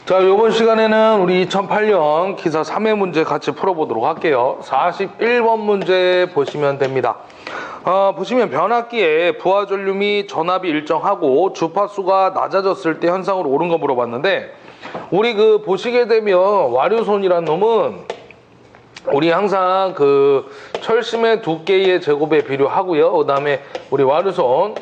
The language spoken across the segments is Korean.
자, 이번 시간에는 우리 2008년 기사 3회 문제 같이 풀어보도록 할게요. 41번 문제 보시면 됩니다. 보시면 변압기에 부하전륨이 전압이 일정하고 주파수가 낮아졌을 때 현상으로 옳은 거 물어봤는데, 우리 보시게 되면 와류손이란 놈은 우리 항상 철심의 두께의 제곱에 비례하고요. 그 다음에 우리 와류손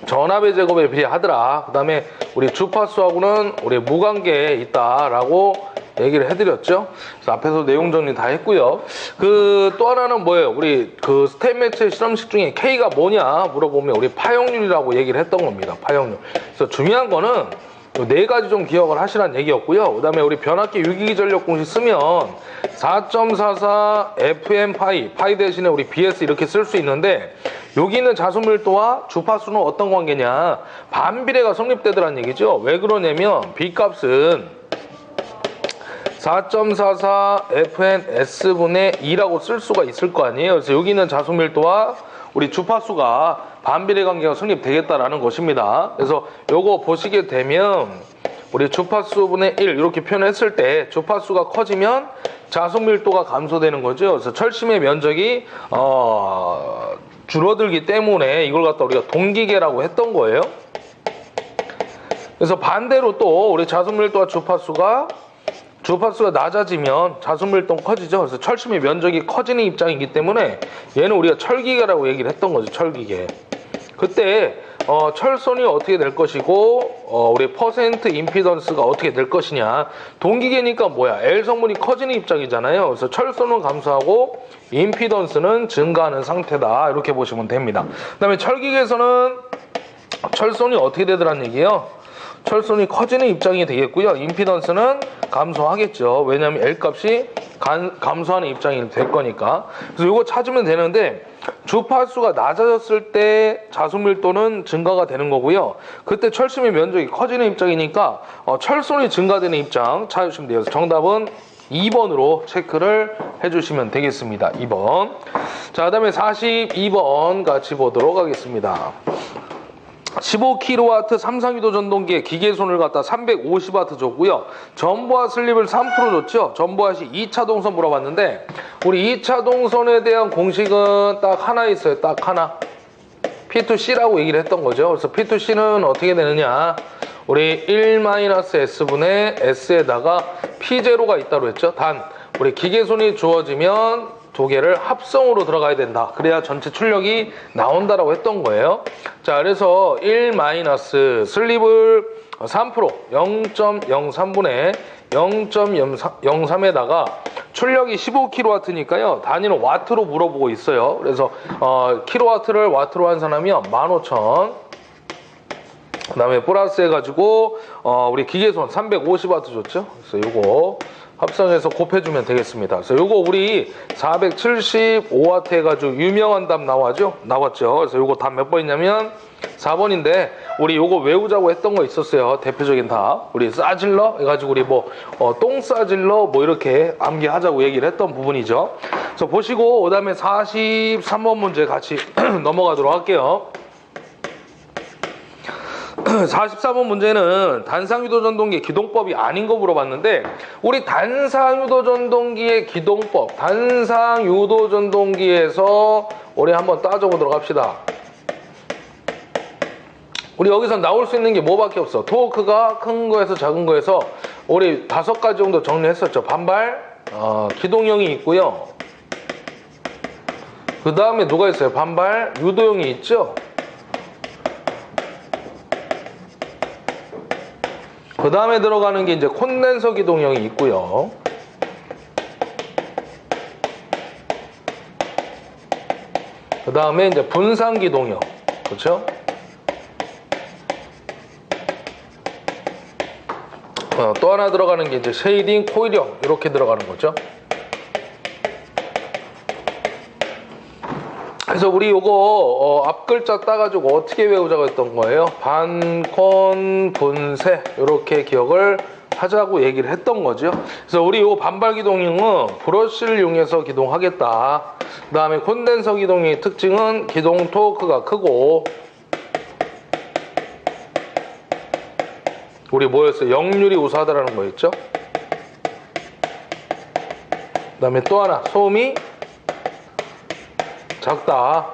전압의 제곱에 비례하더라. 그 다음에 우리 주파수하고는 우리 무관계에 있다라고 얘기를 해드렸죠. 그래서 앞에서 내용 정리 다 했고요. 또 하나는 뭐예요? 우리 스텝 매체 실험식 중에 K가 뭐냐 물어보면 우리 파형률이라고 얘기를 했던 겁니다. 파형률. 그래서 중요한 거는 네 가지 좀 기억을 하시라는 얘기였고요. 그 다음에 우리 변압기 유기기 전력 공식 쓰면 4.44 FM 파이 대신에 우리 BS 이렇게 쓸 수 있는데, 여기 있는 자수밀도와 주파수는 어떤 관계냐, 반비례가 성립되더란 얘기죠. 왜 그러냐면 B값은 4.44 FN S분의 2라고 쓸 수가 있을 거 아니에요. 그래서 여기 있는 자수밀도와 우리 주파수가 반비례 관계가 성립되겠다라는 것입니다. 그래서 요거 보시게 되면 우리 주파수분의 1 이렇게 표현했을 때 주파수가 커지면 자수밀도가 감소되는 거죠. 그래서 철심의 면적이 줄어들기 때문에 이걸 갖다 우리가 동기계라고 했던 거예요. 그래서 반대로 또 우리 자수밀도와 주파수가 낮아지면 자수밀도는 커지죠. 그래서 철심의 면적이 커지는 입장이기 때문에 얘는 우리가 철기계라고 얘기를 했던 거죠. 철기계. 그때 철선이 어떻게 될 것이고 우리 퍼센트 임피던스가 어떻게 될 것이냐. 동기계니까 뭐야? L 성분이 커지는 입장이잖아요. 그래서 철선은 감소하고 임피던스는 증가하는 상태다. 이렇게 보시면 됩니다. 그 다음에 철기계에서는 철선이 어떻게 되더란 얘기예요? 철선이 커지는 입장이 되겠고요. 임피던스는 감소하겠죠. 왜냐하면 L 값이 감소하는 입장이 될 거니까. 그래서 이거 찾으면 되는데, 주파수가 낮아졌을 때 자수밀도는 증가가 되는 거고요. 그때 철심의 면적이 커지는 입장이니까 철선이 증가되는 입장 찾으시면 돼요. 정답은 2번으로 체크를 해주시면 되겠습니다. 2번. 자, 그 다음에 42번 같이 보도록 하겠습니다. 15kW 삼상유도 전동기에 기계손을 갖다 350W 줬고요. 전보화 슬립을 3% 줬죠. 전보화시 2차 동선 물어봤는데, 우리 2차 동선에 대한 공식은 딱 하나 있어요. 딱 하나. P2C라고 얘기를 했던 거죠. 그래서 P2C는 어떻게 되느냐. 우리 1-S분의 S에다가 P0가 있다고 했죠. 단, 우리 기계손이 주어지면 두 개를 합성으로 들어가야 된다. 그래야 전체 출력이 나온다라고 했던 거예요. 자, 그래서 1- 슬립을 3% 0.03분의 0.03에다가 출력이 15kW니까요. 단위는 와트로 물어보고 있어요. 그래서 킬로와트를 와트로 환산하면 15,000. 그 다음에 플러스 해가지고 우리 기계손 350W 줬죠. 그래서 요거 합성해서 곱해주면 되겠습니다. 그래서 요거 우리 475W 해가지고 유명한 답 나왔죠? 그래서 요거 답 몇 번이냐면 4번인데, 우리 요거 외우자고 했던 거 있었어요. 대표적인 답. 우리 싸질러 해가지고 우리 똥 싸질러 이렇게 암기하자고 얘기를 했던 부분이죠. 그래서 보시고, 그 다음에 43번 문제 같이 넘어가도록 할게요. 44번 문제는 단상유도 전동기의 기동법이 아닌 거 물어봤는데, 우리 단상유도 전동기의 기동법, 단상유도 전동기에서 우리 한번 따져보도록 합시다. 우리 여기서 나올 수 있는 게 뭐밖에 없어. 토크가 큰 거에서 작은 거에서 우리 5가지 정도 정리했었죠. 반발, 기동형이 있고요. 그 다음에 누가 있어요? 반발, 유도형이 있죠. 그 다음에 들어가는 게 이제 콘덴서 기동형이 있고요. 그 다음에 이제 분산 기동형. 그렇죠? 또 하나 들어가는 게 이제 쉐이딩 코일형. 이렇게 들어가는 거죠. 그래서 우리 요거 앞 글자 따가지고 어떻게 외우자고 했던 거예요? 반콘 분쇄 이렇게 기억을 하자고 얘기를 했던 거죠. 그래서 우리 요 반발 기동형은 브러쉬를 이용해서 기동하겠다. 그 다음에 콘덴서 기동의 특징은 기동 토크가 크고 우리 뭐였어요? 역률이 우수하다라는 거였죠. 그 다음에 또 하나, 소음이 작다.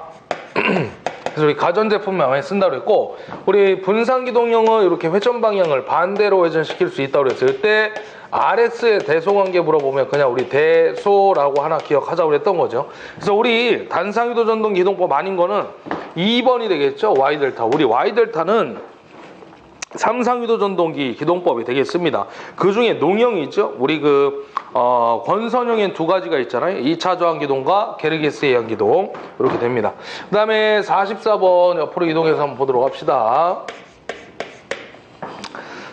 그래서 우리 가전제품에 많이 쓴다고 했고, 우리 분산기동형은 이렇게 회전 방향을 반대로 회전시킬 수 있다고 그랬을 때 RS의 대소 관계 물어보면 그냥 우리 대소라고 하나 기억하자고 그랬던 거죠. 그래서 우리 단상유도 전동 기동법 아닌 거는 2번이 되겠죠. Y델타. 우리 Y델타는 삼상유도 전동기 기동법이 되겠습니다. 그 중에 농형이죠. 우리 권선형엔 두 가지가 있잖아요. 2차 저항 기동과 게르게스 해양 기동. 이렇게 됩니다. 그 다음에 44번 옆으로 이동해서 한번 보도록 합시다.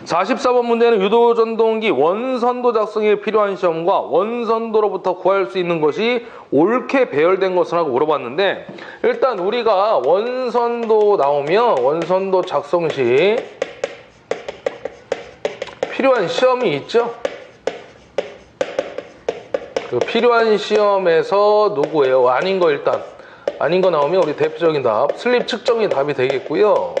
44번 문제는 유도 전동기 원선도 작성에 필요한 시험과 원선도로부터 구할 수 있는 것이 옳게 배열된 것을 하고 물어봤는데, 일단 우리가 원선도 나오면 원선도 작성 시 필요한 시험이 있죠. 그 필요한 시험에서 누구예요? 아닌 거 일단 아닌 거 나오면 우리 대표적인 답 슬립 측정이 답이 되겠고요.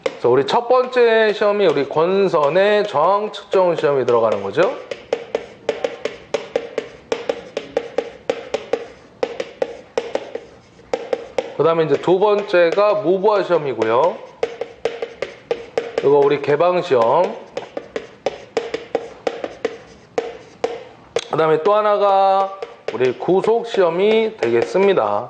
그래서 우리 첫 번째 시험이 우리 권선의 저항 측정 시험이 들어가는 거죠. 그 다음에 이제 두 번째가 무부하 시험이고요. 이거 우리 개방 시험. 그 다음에 또 하나가 우리 구속 시험이 되겠습니다.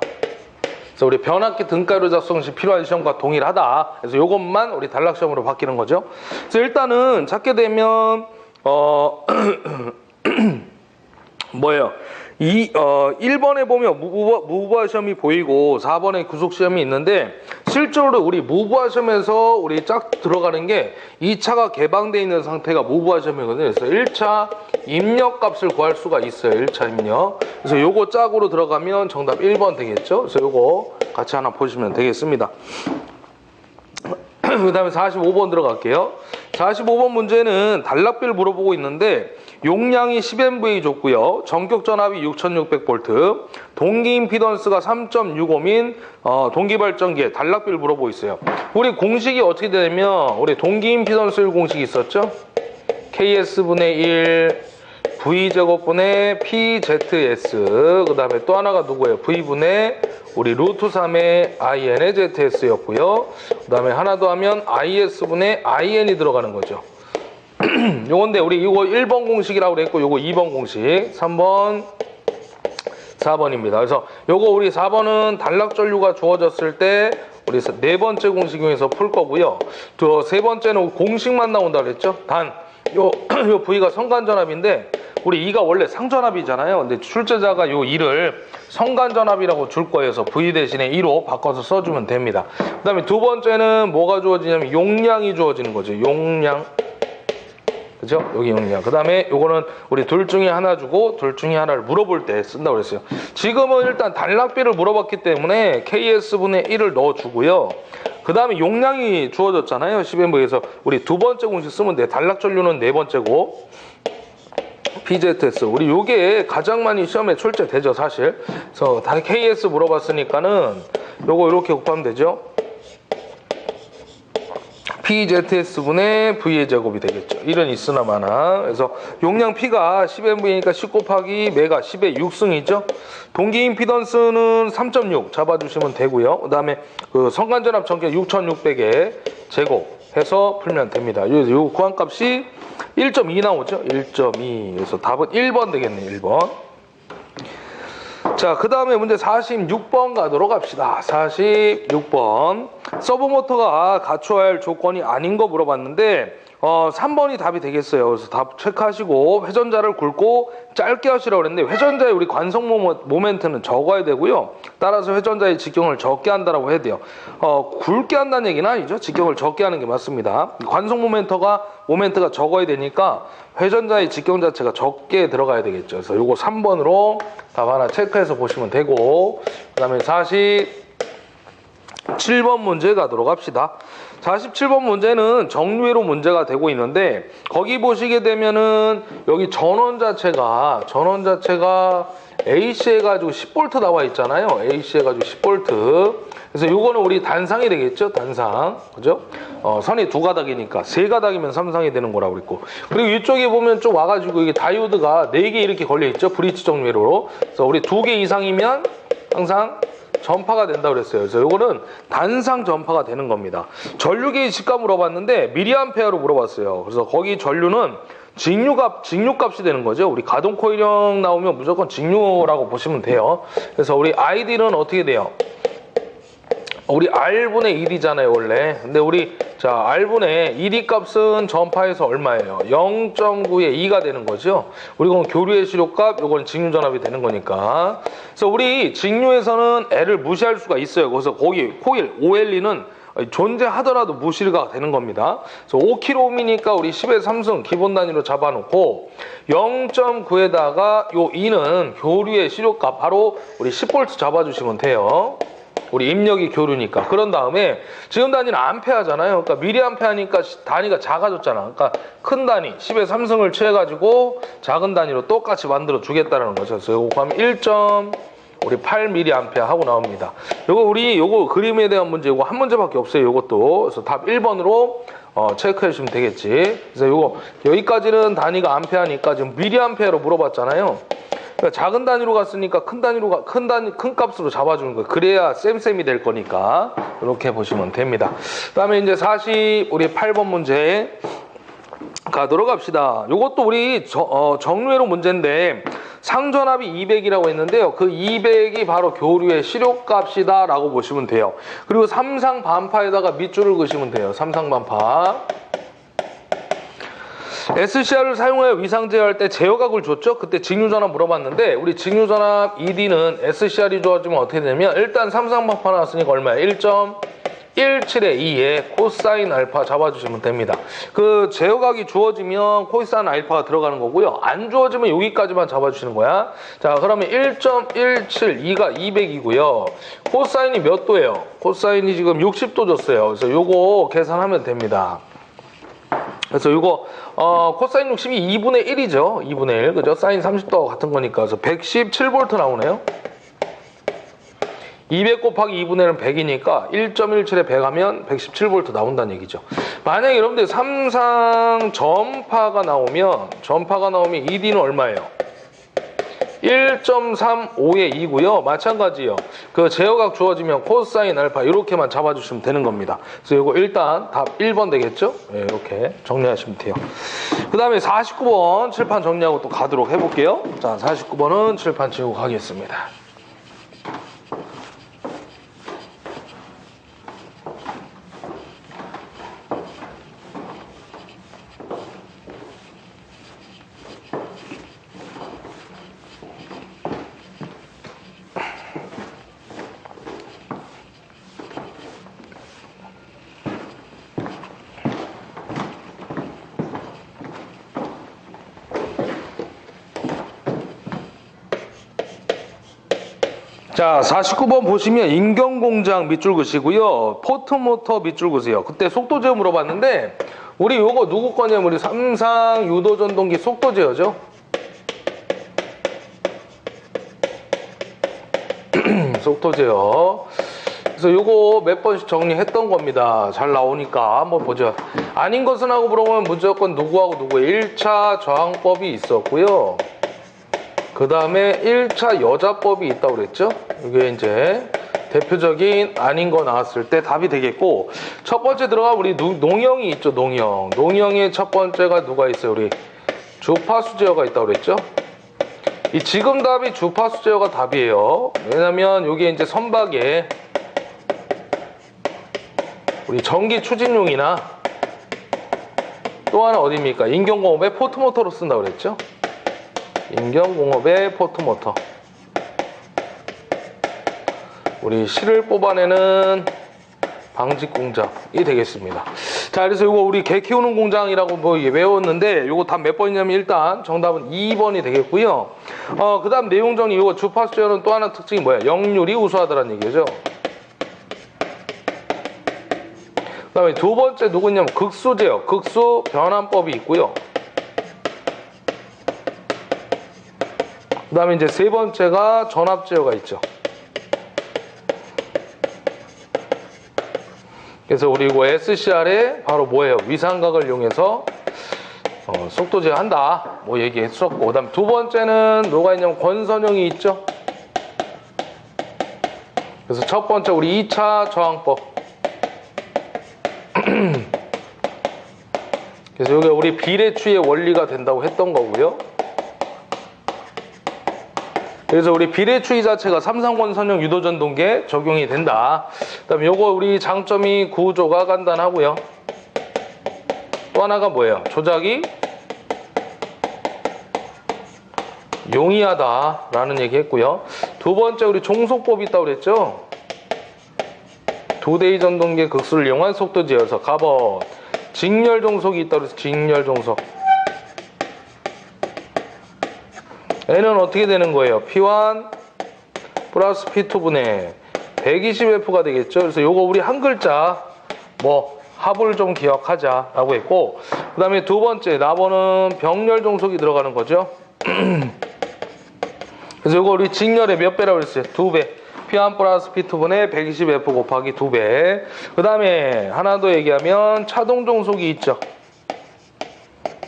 그래서 우리 변압기 등가루 작성 시 필요한 시험과 동일하다. 그래서 이것만 우리 단락 시험으로 바뀌는 거죠. 그래서 일단은 찾게 되면 뭐예요? 1번에 보면 무부하 시험이 보이고 4번에 구속 시험이 있는데, 실제로 우리 무부하 시험에서 우리 쫙 들어가는 게 2차가 개방되어 있는 상태가 무부하 시험이거든요. 그래서 1차 입력 값을 구할 수가 있어요. 1차 입력. 그래서 요거 짝으로 들어가면 정답 1번 되겠죠. 그래서 요거 같이 하나 보시면 되겠습니다. 그 다음에 45번 들어갈게요. 45번 문제는 단락비를 물어보고 있는데, 용량이 10MV 줬고요. 전격 전압이 6600V, 동기 임피던스가 3.65인 동기발전기에 단락비를 물어보고 있어요. 우리 공식이 어떻게 되냐면, 우리 동기 임피던스 공식이 있었죠? KS분의 1 V제곱분의 PZS, 그 다음에 또 하나가 누구예요? V분의 우리 루트 3의 IN의 ZS였고요. 그 다음에 하나 더 하면 IS분의 IN이 들어가는 거죠. 요건데 우리 이거 1번 공식이라고 그랬고, 요거 2번 공식, 3번, 4번입니다. 그래서 요거 우리 4번은 단락 전류가 주어졌을 때 우리 네 번째 공식 중에서 풀 거고요. 또 세 번째는 공식만 나온다 그랬죠. 단 요 V가 성간전압인데, 우리 2가 원래 상전압이잖아요. 근데 출제자가 요 2를 성간전압이라고 줄 거여서 V 대신에 2로 바꿔서 써주면 됩니다. 그 다음에 두 번째는 뭐가 주어지냐면 용량이 주어지는 거죠. 용량. 그죠? 여기 용량. 그 다음에 요거는 우리 둘 중에 하나 주고 둘 중에 하나를 물어볼 때 쓴다고 그랬어요. 지금은 일단 단락비를 물어봤기 때문에 KS분의 1을 넣어주고요. 그 다음에 용량이 주어졌잖아요. 10MV에서 우리 두 번째 공식 쓰면 돼요. 단락 전류는 네 번째고, PZS. 우리 요게 가장 많이 시험에 출제되죠, 사실. 그래서 다 KS 물어봤으니까는 요거 이렇게 곱하면 되죠. PZS분의 V의 제곱이 되겠죠. 1은 있으나 마나. 그래서 용량 P가 10MV니까 10 곱하기 메가 10의 6승이죠. 동기 임피던스는 3.6 잡아주시면 되고요. 그 다음에 그 성간전압 전개 6600에 제곱해서 풀면 됩니다. 요 구한값이 1.2 나오죠. 1.2. 그래서 답은 1번 되겠네요. 1번. 자, 그 다음에 문제 46번 가도록 합시다. 46번. 서브모터가 갖춰야 할 조건이 아닌 거 물어봤는데, 3번이 답이 되겠어요. 그래서 답 체크하시고 회전자를 굵고 짧게 하시라고 그랬는데, 회전자의 우리 관성 모멘트는 적어야 되고요. 따라서 회전자의 직경을 적게 한다라고 해야 돼요. 굵게 한다는 얘기는 아니죠. 직경을 적게 하는 게 맞습니다. 관성 모멘트가 적어야 되니까 회전자의 직경 자체가 적게 들어가야 되겠죠. 그래서 요거 3번으로 답 하나 체크해서 보시면 되고, 그 다음에 47번 문제 가도록 합시다. 47번 문제는 정류회로 문제가 되고 있는데 거기 보시게 되면은 여기 전원 자체가 AC 해가지고 10V 나와 있잖아요. AC 해가지고 10V. 그래서 요거는 우리 단상이 되겠죠? 단상. 그죠? 선이 두 가닥이니까 세 가닥이면 3상이 되는 거라고 그랬고. 그리고 이쪽에 보면 좀 와가지고 이게 다이오드가 4개 이렇게 걸려있죠? 브릿지 정류회로. 그래서 우리 2개 이상이면 항상 전파가 된다고 그랬어요. 그래서 요거는 단상 전파가 되는 겁니다. 전류 게이지값 물어봤는데 미리암페어로 물어봤어요. 그래서 거기 전류는 직류값이 되는 거죠. 우리 가동 코일형 나오면 무조건 직류라고 보시면 돼요. 그래서 우리 ID는 어떻게 돼요? 우리 R분의 1이잖아요, 원래. 근데 우리, 자, R분의 1이 값은 전파에서 얼마예요? 0.9의 2가 되는 거죠. 우리 그럼 교류의 시료값, 요건 직류전압이 되는 거니까. 그래서 우리 직류에서는 L을 무시할 수가 있어요. 그래서 거기 코일 OLE는 존재하더라도 무시가 되는 겁니다. 그래서 5kΩ이니까 우리 10의 3승 기본 단위로 잡아놓고 0.9에다가 요 2는 교류의 시료값 바로 우리 10V 잡아주시면 돼요. 우리 입력이 교류니까. 그런 다음에 지금 단위는 암페어잖아요. 그러니까 미리암페어니까 단위가 작아졌잖아. 그러니까 큰 단위 10의 3승을 취해가지고 작은 단위로 똑같이 만들어 주겠다는 거죠. 그래서 요거 하면 1.8mA 하고 나옵니다. 요거 그림에 대한 문제 요거 한 문제밖에 없어요. 요것도. 그래서 답 1번으로 체크해 주시면 되겠지. 그래서 요거 여기까지는 단위가 암페어니까 지금 미리암페어로 물어봤잖아요. 그러니까 작은 단위로 갔으니까 큰 값으로 잡아주는 거예요. 그래야 쌤이 될 거니까 이렇게 보시면 됩니다. 그다음에 이제 우리 8번 문제 가도록 합시다. 요것도 우리 정류회로 문제인데 상전압이 200이라고 했는데요. 그 200이 바로 교류의 시료값이다 라고 보시면 돼요. 그리고 삼상 반파에다가 밑줄을 그시면 돼요. 삼상 반파. SCR을 사용하여 위상 제어할 때 제어각을 줬죠? 그때 직류전압 물어봤는데 우리 직류전압 ED는 SCR이 좋아지면 어떻게 되냐면 일단 삼상반파 나왔으니까 얼마야? 1.17의 2에 코사인 알파 잡아주시면 됩니다. 그 제어각이 주어지면 코사인 알파가 들어가는 거고요. 안 주어지면 여기까지만 잡아주시는 거야. 자, 그러면 1.17, 2가 200이고요. 코사인이 몇 도예요? 코사인이 지금 60도 줬어요. 그래서 요거 계산하면 됩니다. 그래서 이거 코사인 60이 2분의 1이죠. 2분의 1. 그죠? 사인 30도가 같은 거니까. 그래서 117V 나오네요. 200 곱하기 2분의 1은 100이니까 1.17에 100 하면 117V 나온다는 얘기죠. 만약에 여러분들 삼상 전파가 나오면 ED는 얼마예요? 1.35의 2고요. 마찬가지요. 그 제어각 주어지면 코사인 알파 이렇게만 잡아주시면 되는 겁니다. 그래서 이거 일단 답 1번 되겠죠? 네, 이렇게 정리하시면 돼요. 그 다음에 49번 칠판 정리하고 또 가도록 해볼게요. 자, 49번은 칠판 치우고 가겠습니다. 자, 49번 보시면 인경공장 밑줄 그시고요. 포트모터 밑줄 그세요. 그때 속도 제어 물어봤는데 우리 요거 누구 거냐면 우리 삼상 유도전동기 속도 제어죠. 속도 제어. 그래서 요거 몇 번씩 정리했던 겁니다. 잘 나오니까 한번 보죠. 아닌 것은 하고 물어보면 무조건 누구하고 누구 1차 저항법이 있었고요. 그 다음에 1차 여자법이 있다고 그랬죠? 이게 이제 대표적인 아닌 거 나왔을 때 답이 되겠고, 첫 번째 들어가 우리 농형이 있죠, 농형. 농형의 첫 번째가 누가 있어요? 우리 주파수 제어가 있다고 그랬죠? 이 지금 답이 주파수 제어가 답이에요. 왜냐면 여기 이제 선박에 우리 전기 추진용이나 또 하나 어디입니까? 인경공업의 포트모터로 쓴다고 그랬죠? 인경공업의 포트모터. 우리 실을 뽑아내는 방직 공장이 되겠습니다. 자, 그래서 이거 우리 개 키우는 공장이라고 뭐 외웠는데 이거 답 몇 번이냐면 일단 정답은 2번이 되겠고요. 그 다음 내용 정리. 이거 주파수 제어는 또 하나 특징이 뭐야? 역률이 우수하다는 얘기죠. 그다음에 두 번째 누구냐면 극수 제어, 극수 변환법이 있고요. 그다음에 이제 세 번째가 전압 제어가 있죠. 그래서 우리 이거 SCR에 바로 뭐예요? 위상각을 이용해서 속도 제어한다. 뭐 얘기했었고, 그다음 두 번째는 뭐가 있냐면 권선형이 있죠. 그래서 첫 번째 우리 2차 저항법. 그래서 여기 우리 비례추의 원리가 된다고 했던 거고요. 그래서 우리 비례추의 자체가 삼상권선형 유도전동계에 적용이 된다. 그다음에 요거 우리 장점이 구조가 간단하고요. 또 하나가 뭐예요? 조작이 용이하다라는 얘기 했고요. 두 번째 우리 종속법이 있다고 그랬죠. 두대의 전동계 극수를 이용한 속도 제어서 갑옷 직렬 종속이 있다고 그래서 직렬 종속. N은 어떻게 되는 거예요? P1 플러스 P2분의 120F가 되겠죠. 그래서 요거 우리 한 글자 뭐 합을 좀 기억하자라고 했고, 그 다음에 두 번째 나번은 병렬 종속이 들어가는 거죠. 그래서 요거 우리 직렬의 몇 배라고 그랬어요? 2배. P1 플러스 P2분의 120F 곱하기 2배. 그 다음에 하나 더 얘기하면 차동 종속이 있죠.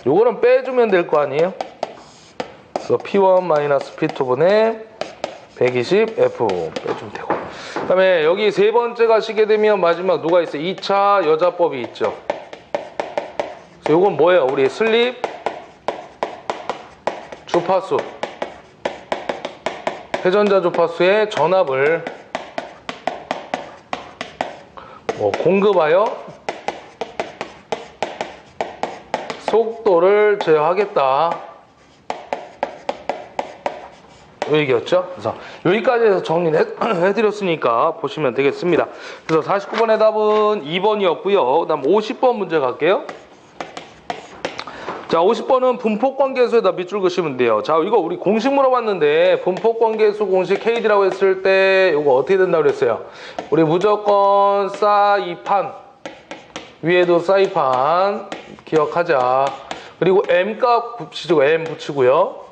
요거는 빼주면 될 거 아니에요? 그래서 P1 마이너스 P2분의 120F 빼주면 되고. 그 다음에 여기 세 번째 가시게 되면 마지막 누가 있어요? 2차 여자법이 있죠. 그래서 요건 뭐예요? 우리 슬립 주파수. 회전자 주파수의 전압을 공급하여 속도를 제어하겠다. 이 얘기였죠. 그래서 여기까지 해서 정리를 해드렸으니까 보시면 되겠습니다. 그래서 49번의 답은 2번이었고요. 그 다음 50번 문제 갈게요. 자, 50번은 분포관계수에다 밑줄 그시면 돼요. 자, 이거 우리 공식 물어봤는데 분포관계수 공식 KD라고 했을 때 이거 어떻게 된다고 그랬어요? 우리 무조건 사이판 위에도 사이판 기억하자. 그리고 M값 붙이고 M 붙이고요.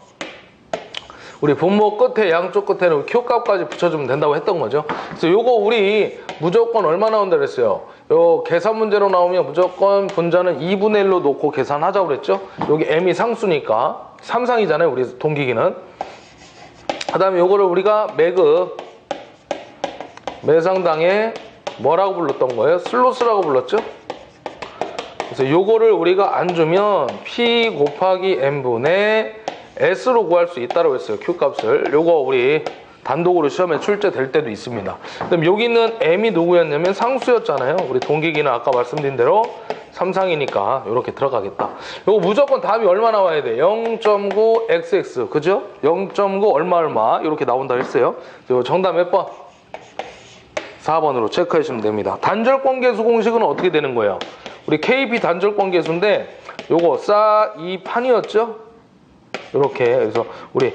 우리 분모 끝에 양쪽 끝에는 Q값까지 붙여주면 된다고 했던 거죠. 그래서 요거 우리 무조건 얼마 나온다 그랬어요? 요 계산 문제로 나오면 무조건 분자는 2분의 1로 놓고 계산하자고 그랬죠. 여기 M이 상수니까 3상이잖아요. 우리 동기기는. 그 다음에 요거를 우리가 매급 매상당에 뭐라고 불렀던 거예요? 슬로스라고 불렀죠. 그래서 요거를 우리가 안 주면 P 곱하기 M분의 S로 구할 수 있다고 했어요. Q값을. 요거 우리 단독으로 시험에 출제될 때도 있습니다. 그럼 여기는 M이 누구였냐면 상수였잖아요. 우리 동기기는 아까 말씀드린 대로 3상이니까 이렇게 들어가겠다. 요거 무조건 답이 얼마 나와야 돼? 0.9 XX. 그죠? 0.9 얼마 이렇게 나온다 했어요. 정답 몇 번? 4번으로 체크해 주시면 됩니다. 단절관계수 공식은 어떻게 되는 거예요? 우리 KP 단절관계수인데 요거 이 판이었죠? 이렇게. 그래서 우리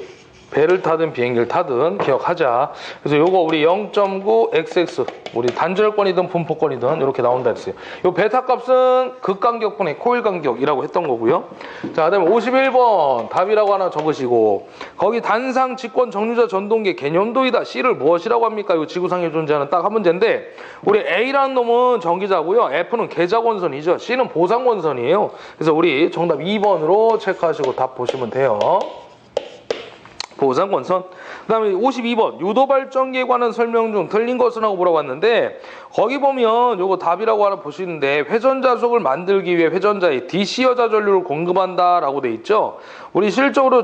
배를 타든 비행기를 타든 기억하자. 그래서 요거 우리 0.9 XX 우리 단절권이든 분포권이든 이렇게 나온다 했어요. 요 베타 값은 극간격분의 코일 간격이라고 했던 거고요. 자, 그다음에 51번 답이라고 하나 적으시고, 거기 단상 직권 정류자 전동계 개념도이다. C를 무엇이라고 합니까? 요 지구상에 존재하는 딱 한 문제인데, 우리 A라는 놈은 전기자고요. F는 계좌권선이죠. C는 보상권선이에요. 그래서 우리 정답 2번으로 체크하시고 답 보시면 돼요. 보상권선. 그 다음에 52번 유도발전기에 관한 설명 중 틀린 것은 하고 물어봤는데, 거기 보면 요거 답이라고 하나 보시는데 회전자속을 만들기 위해 회전자에 DC 여자 전류를 공급한다 라고 돼 있죠. 우리 실적으로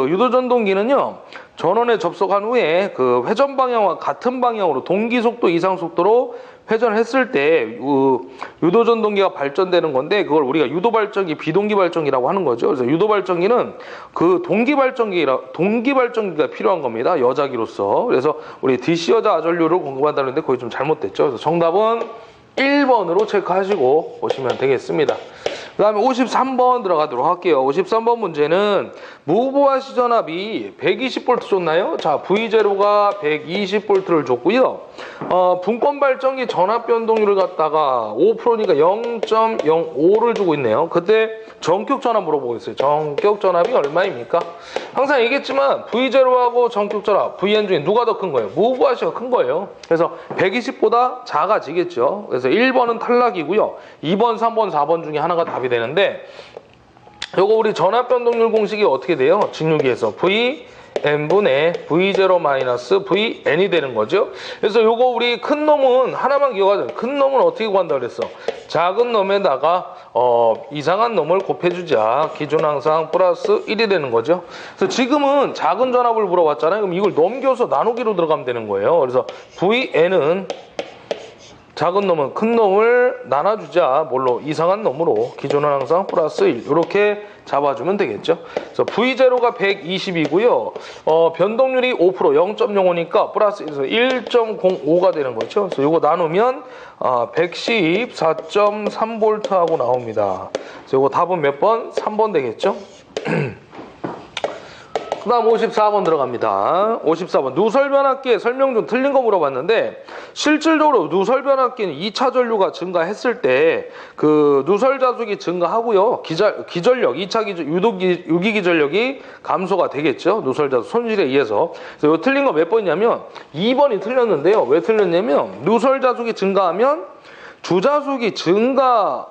유도전동기는요, 전원에 접속한 후에 그 회전 방향과 같은 방향으로 동기속도 이상 속도로 회전했을 때 유도전동기가 발전되는 건데, 그걸 우리가 유도발전기, 비동기발전기라고 하는 거죠. 그래서 유도발전기는 그 동기발전기가 필요한 겁니다. 여자기로서. 그래서 우리 DC 여자 아전류를 공급한다는데 거기 좀 잘못됐죠. 그래서 정답은 1번으로 체크하시고 보시면 되겠습니다. 그 다음에 53번 들어가도록 할게요. 53번 문제는 무보아시 전압이 120V 줬나요? 자, V0가 120V를 줬고요. 분권 발전기 전압 변동률을 갖다가 5%니까 0.05를 주고 있네요. 그때 전격 전압 물어보겠어요. 전격 전압이 얼마입니까? 항상 얘기했지만 V0하고 전격 전압, VN 중에 누가 더 큰 거예요? 무보아시가 큰 거예요. 그래서 120보다 작아지겠죠. 그래서 1번은 탈락이고요. 2번, 3번, 4번 중에 하나가 답이 되는데 요거 우리 전압 변동률 공식이 어떻게 돼요? 직류기에서 Vn분의 V0 Vn이 되는 거죠. 그래서 요거 우리 큰 놈은 하나만 기억하자. 큰 놈은 어떻게 구한다 그랬어? 작은 놈에다가 이상한 놈을 곱해주자. 기준 항상 플러스 1이 되는 거죠. 그래서 지금은 작은 전압을 물어봤잖아요. 그럼 이걸 넘겨서 나누기로 들어가면 되는 거예요. 그래서 Vn은 작은 놈은 큰 놈을 나눠주자. 뭘로? 이상한 놈으로. 기존은 항상 플러스 1. 이렇게 잡아주면 되겠죠. 그래서 V0가 120이고요. 변동률이 5%, 0.05니까 플러스 1.05가 되는 거죠. 그래서 이거 나누면 114.3V하고 나옵니다. 그래서 이거 답은 몇 번? 3번 되겠죠. 그 다음 54번 들어갑니다. 54번 누설 변압기의 설명 중 틀린 거 물어봤는데 실질적으로 누설 변압기는 2차 전류가 증가했을 때 그 누설 자속이 증가하고요. 기전력, 2차 유기 기전력이 감소가 되겠죠. 누설 자속 손실에 의해서. 그래서 이거 틀린 거 몇 번이냐면 2번이 틀렸는데요. 왜 틀렸냐면 누설 자속이 증가하면 주자속이 증가하여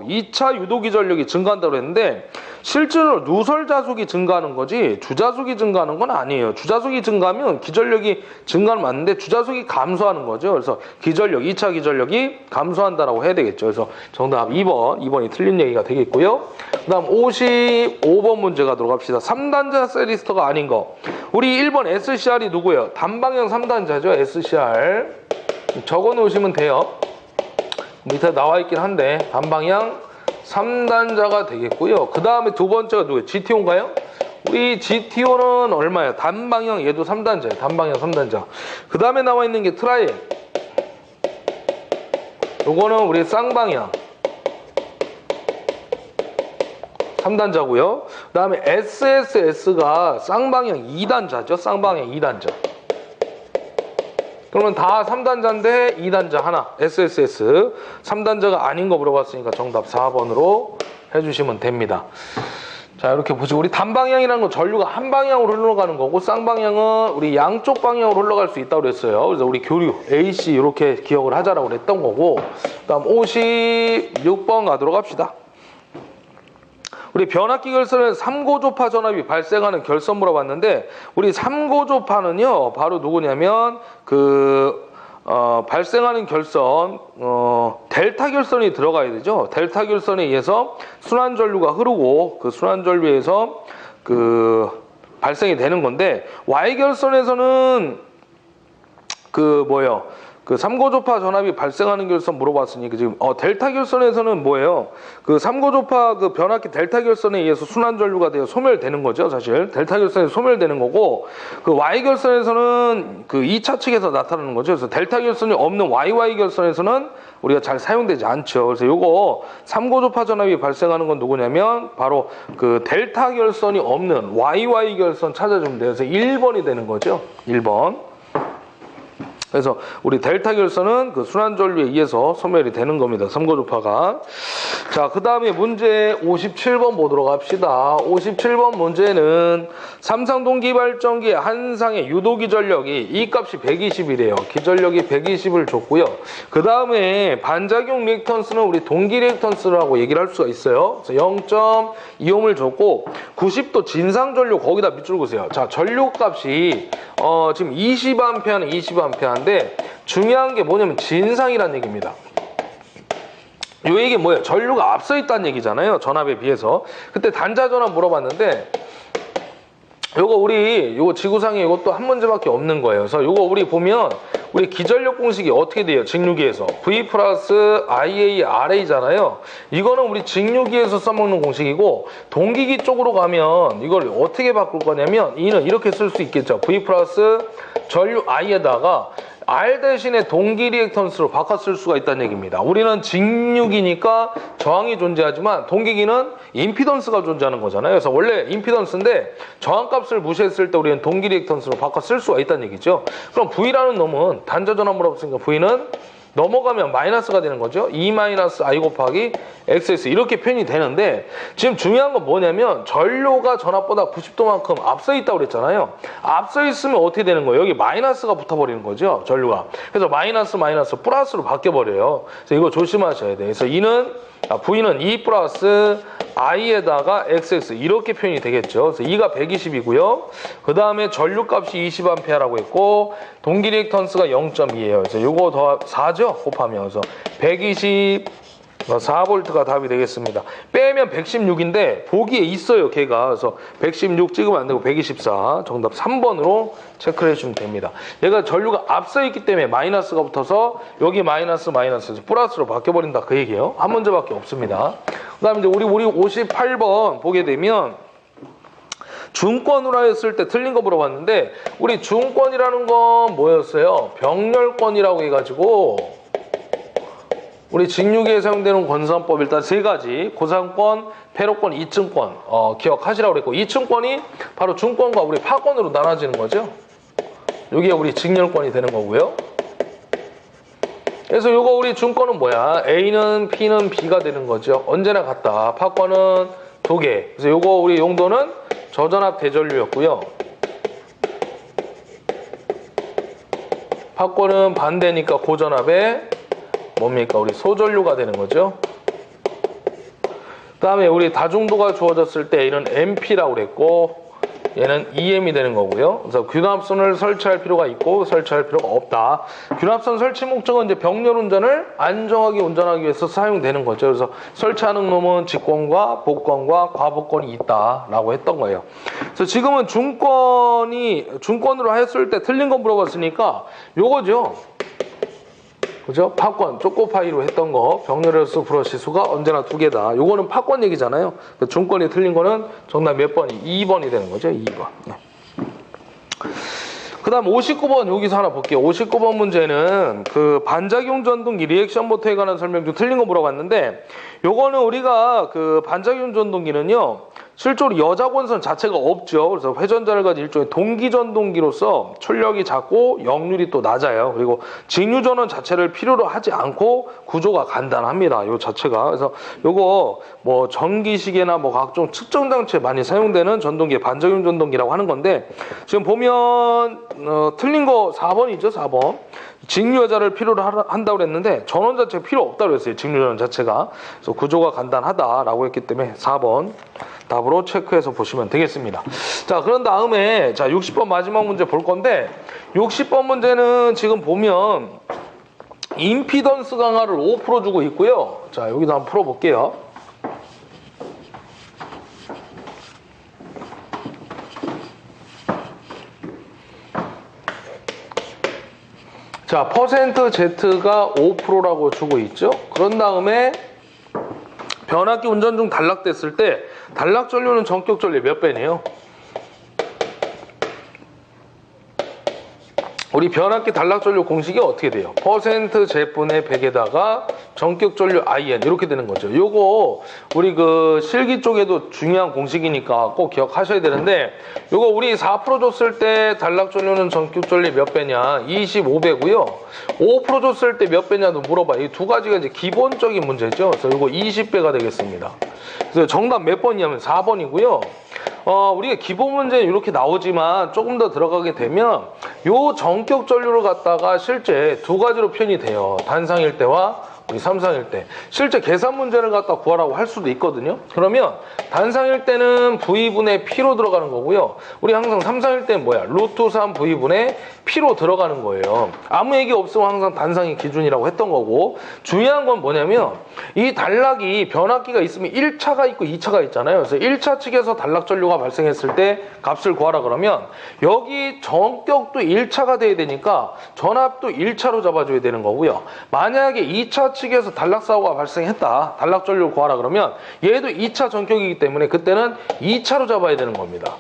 2차 유도 기전력이 증가한다고 했는데 실제로 누설 자속이 증가하는 거지 주자속이 증가하는 건 아니에요. 주자속이 증가하면 기전력이 증가는 맞는데 주자속이 감소하는 거죠. 그래서 기전력, 2차 기전력이 감소한다라고 해야 되겠죠. 그래서 정답 2번이 틀린 얘기가 되겠고요. 그 다음 55번 문제 가도록 합시다. 3단자 세리스터가 아닌 거. 우리 1번 SCR이 누구예요? 단방향 3단자죠. SCR. 적어 놓으시면 돼요. 밑에 나와 있긴 한데 단방향 3단자가 되겠고요. 그 다음에 두 번째가 누구예요? GTO인가요? 우리 GTO는 얼마예요? 단방향 얘도 3단자예요. 단방향 3단자. 그 다음에 나와 있는 게 트라이앵. 요거는 우리 쌍방향 3단자고요. 그 다음에 SSS가 쌍방향 2단자죠. 쌍방향 2단자. 그러면 다 3단자인데 2단자 하나. SSS. 3단자가 아닌 거 물어봤으니까 정답 4번으로 해주시면 됩니다. 자, 이렇게 보시고 우리 단방향이라는 건 전류가 한 방향으로 흘러가는 거고 쌍방향은 우리 양쪽 방향으로 흘러갈 수 있다고 그랬어요. 그래서 우리 교류 AC 이렇게 기억을 하자라고 그랬던 거고. 그다음 56번 가도록 합시다. 우리 변압기 결선은 3고조파 전압이 발생하는 결선 물어봤는데 우리 3고조파는요 바로 누구냐면 발생하는 결선 델타 결선이 들어가야 되죠. 델타 결선에 의해서 순환 전류가 흐르고 그 순환 전류에서 발생이 되는 건데 Y 결선에서는 그 3고조파 전압이 발생하는 결선 물어봤으니까 지금 델타 결선에서는 뭐예요? 그 3고조파 그 변압기 델타 결선에 의해서 순환 전류가 되어 소멸되는 거죠, 사실. 델타 결선에서 소멸되는 거고 그 Y 결선에서는 그 2차 측에서 나타나는 거죠. 그래서 델타 결선이 없는 YY 결선에서는 우리가 잘 사용되지 않죠. 그래서 요거 3고조파 전압이 발생하는 건 누구냐면 바로 그 델타 결선이 없는 YY 결선 찾아주면 돼요. 그래서 1번이 되는 거죠. 1번. 그래서 우리 델타 결선은 그 순환 전류에 의해서 소멸이 되는 겁니다. 3고조파가. 자, 그 다음에 문제 57번 보도록 합시다. 57번 문제는 삼성동 기발전기의 한 상의 유도 기전력이 이 값이 120이래요. 기전력이 120을 줬고요. 그 다음에 반작용 리액턴스는 우리 동기 리액턴스라고 얘기를 할 수가 있어요. 그래서 0.2옴을 줬고 90도 진상 전류 거기다 밑줄 그으세요. 자, 전류 값이 지금 20A는 20A인데 중요한 게 뭐냐면 진상이란 얘기입니다. 요 얘기 뭐예요? 전류가 앞서 있다는 얘기잖아요. 전압에 비해서. 그때 단자 전압 물어봤는데 요거 지구상에 이것도 한 문제밖에 없는 거예요. 그래서 요거 우리 보면 우리 기전력 공식이 어떻게 돼요? 직류기에서 V 플러스 IA RA잖아요. 이거는 우리 직류기에서 써먹는 공식이고 동기기 쪽으로 가면 이걸 어떻게 바꿀 거냐면 이는 이렇게 쓸 수 있겠죠. V 플러스 전류 I에다가 R 대신에 동기 리액턴스로 바꿔 쓸 수가 있다는 얘기입니다. 우리는 직육이니까 저항이 존재하지만 동기기는 임피던스가 존재하는 거잖아요. 그래서 원래 임피던스인데 저항값을 무시했을 때 우리는 동기 리액턴스로 바꿔 쓸 수가 있다는 얘기죠. 그럼 V라는 놈은 단자전압물 없으니까 V는 넘어가면 마이너스가 되는 거죠. E-I 곱하기 XS 이렇게 표현이 되는데 지금 중요한 건 뭐냐면 전류가 전압보다 90도만큼 앞서 있다고 그랬잖아요. 앞서 있으면 어떻게 되는 거예요? 여기 마이너스가 붙어버리는 거죠. 전류가. 그래서 마이너스 플러스로 바뀌어버려요. 그래서 이거 조심하셔야 돼요. 그래서 V는 E 플러스 I에다가 XX 이렇게 표현이 되겠죠. 그래서 E가 120이고요. 그 다음에 전류값이 20A라고 했고 동기 리액턴스가 0.2예요. 그래서 요거 더 4죠? 곱하면. 그래서 120 4V가 답이 되겠습니다. 빼면 116인데 보기에 있어요, 걔가. 그래서 116 찍으면 안 되고 124. 정답 3번으로 체크를 해주시면 됩니다. 얘가 전류가 앞서 있기 때문에 마이너스가 붙어서 여기 마이너스에서 플러스로 바뀌어버린다 그 얘기예요. 한 문제밖에 없습니다. 그 다음에 이제 우리 58번 보게 되면 중권으로 했을 때 틀린 거 물어봤는데 우리 중권이라는 건 뭐였어요? 병렬권이라고 해가지고 우리 직육에 사용되는 권산법 일단 세 가지 고상권, 패로권, 이층권 기억하시라고 그랬고 이층권이 바로 중권과 우리 파권으로 나눠지는 거죠. 이게 우리 직렬권이 되는 거고요. 그래서 요거 우리 중권은 뭐야? A는 P는 B가 되는 거죠. 언제나 같다. 파권은 2개. 그래서 요거 우리 용도는 저전압 대전류였고요. 파권은 반대니까 고전압에 뭡니까? 우리 소전류가 되는 거죠. 그 다음에 우리 다중도가 주어졌을 때 얘는 MP라고 그랬고 얘는 EM이 되는 거고요. 그래서 균합선을 설치할 필요가 있고 설치할 필요가 없다. 균합선 설치 목적은 이제 병렬 운전을 안정하게 운전하기 위해서 사용되는 거죠. 그래서 설치하는 놈은 직권과 복권과 과복권이 있다라고 했던 거예요. 그래서 지금은 중권으로 했을 때 틀린 거 물어봤으니까 요거죠. 그죠? 파권, 쪼꼬파이로 했던 거 병렬혈수 브러시 수가 언제나 2개다. 요거는 파권 얘기잖아요. 중권이 틀린 거는 정답 몇 번이? 2번이 되는 거죠. 2번. 네. 그 다음 59번 여기서 하나 볼게요. 59번 문제는 그 반작용 전동기 리액션 모터에 관한 설명 중 틀린 거 물어봤는데 요거는 우리가 그 반작용 전동기는요 실제로 여자 권선 자체가 없죠. 그래서 회전자를 가진 일종의 동기 전동기로서 출력이 작고 역률이 또 낮아요. 그리고 직류 전원 자체를 필요로 하지 않고 구조가 간단합니다. 요 자체가. 그래서 요거 뭐 전기시계나 뭐 각종 측정 장치에 많이 사용되는 전동기 반작용 전동기라고 하는 건데 지금 보면 틀린 거 4번이죠. 4번. 직류 여자를 필요로 한다고 그랬는데 전원 자체가 필요 없다고 그랬어요. 직류 전원 자체가. 그래서 구조가 간단하다라고 했기 때문에 4번 답으로 체크해서 보시면 되겠습니다. 자, 그런 다음에 자 60번 마지막 문제 볼 건데 60번 문제는 지금 보면 임피던스 강화를 5% 주고 있고요. 자, 여기도 한번 풀어볼게요. 자, 퍼센트 Z가 5%라고 주고 있죠. 그런 다음에 변압기 운전 중 단락됐을 때 단락 전류는 전격 전류 몇 배네요? 우리 변압기 단락 전류 공식이 어떻게 돼요? 퍼센트 Z분의 100에다가 전격 전류 IN 이렇게 되는 거죠. 요거 우리 그 실기 쪽에도 중요한 공식이니까 꼭 기억하셔야 되는데 요거 우리 4% 줬을 때 단락 전류는 전격 전류 몇 배냐? 25배고요. 5% 줬을 때 몇 배냐도 물어봐. 이 두 가지가 이제 기본적인 문제죠. 그래서 요거 20배가 되겠습니다. 그래서 정답 몇 번이냐면 4번이고요. 우리가 기본 문제는 이렇게 나오지만 조금 더 들어가게 되면 요 전격 전류를 갖다가 실제 두 가지로 표현이 돼요. 단상일 때와 우리 삼상일 때. 실제 계산 문제를 갖다 구하라고 할 수도 있거든요. 그러면 단상일 때는 V분의 P로 들어가는 거고요. 우리 항상 삼상일 때는 뭐야? 루트 3 V분의 P로 들어가는 거예요. 아무 얘기 없으면 항상 단상이 기준이라고 했던 거고 중요한 건 뭐냐면 이 단락이 변압기가 있으면 1차가 있고 2차가 있잖아요. 그래서 1차 측에서 단락 전류가 발생했을 때 값을 구하라 그러면 여기 전격도 1차가 돼야 되니까 전압도 1차로 잡아줘야 되는 거고요. 만약에 2차 측에서 단락 사고가 발생했다. 단락 전류를 구하라 그러면 얘도 2차 전격이기 때문에 그때는 2차로 잡아야 되는 겁니다.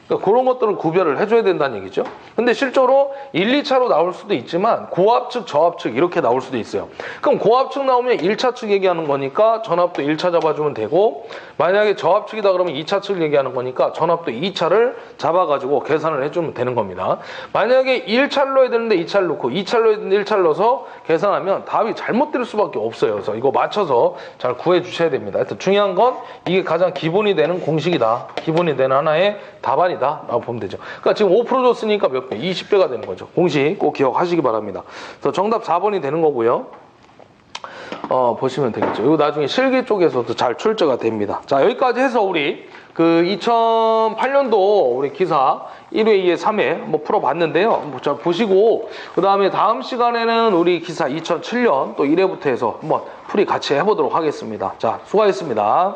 그러니까 그런 것들을 구별을 해줘야 된다는 얘기죠. 근데 실제로 1, 2차로 나올 수도 있지만 고압측, 저압측 이렇게 나올 수도 있어요. 그럼 고압측 나오면 1차 측 얘기하는 거니까 전압도 1차 잡아주면 되고, 만약에 저압측이다 그러면 2차 측 얘기하는 거니까 전압도 2차를 잡아가지고 계산을 해주면 되는 겁니다. 만약에 1차를 넣어야 되는데 2차를 넣고 2차를 넣어야 되는데 1차를 넣어서 계산하면 답이 잘못될 수밖에 없어요. 그래서 이거 맞춰서 잘 구해 주셔야 됩니다. 하여튼 중요한 건 이게 가장 기본이 되는 공식이다. 기본이 되는 하나의 답안이다 라고 보면 되죠. 그러니까 지금 5% 줬으니까 몇 배? 20배가 되는 거죠. 공식 꼭 기억하시기 바랍니다. 그래서 정답 4번이 되는 거고요. 보시면 되겠죠. 이거 나중에 실기 쪽에서도 잘 출제가 됩니다. 자, 여기까지 해서 우리 그 2008년도 우리 기사 1회, 2회, 3회 한번 풀어봤는데요. 잘 보시고 그 다음에 다음 시간에는 우리 기사 2007년 또 1회부터 해서 한번 풀이 같이 해보도록 하겠습니다. 자, 수고하셨습니다.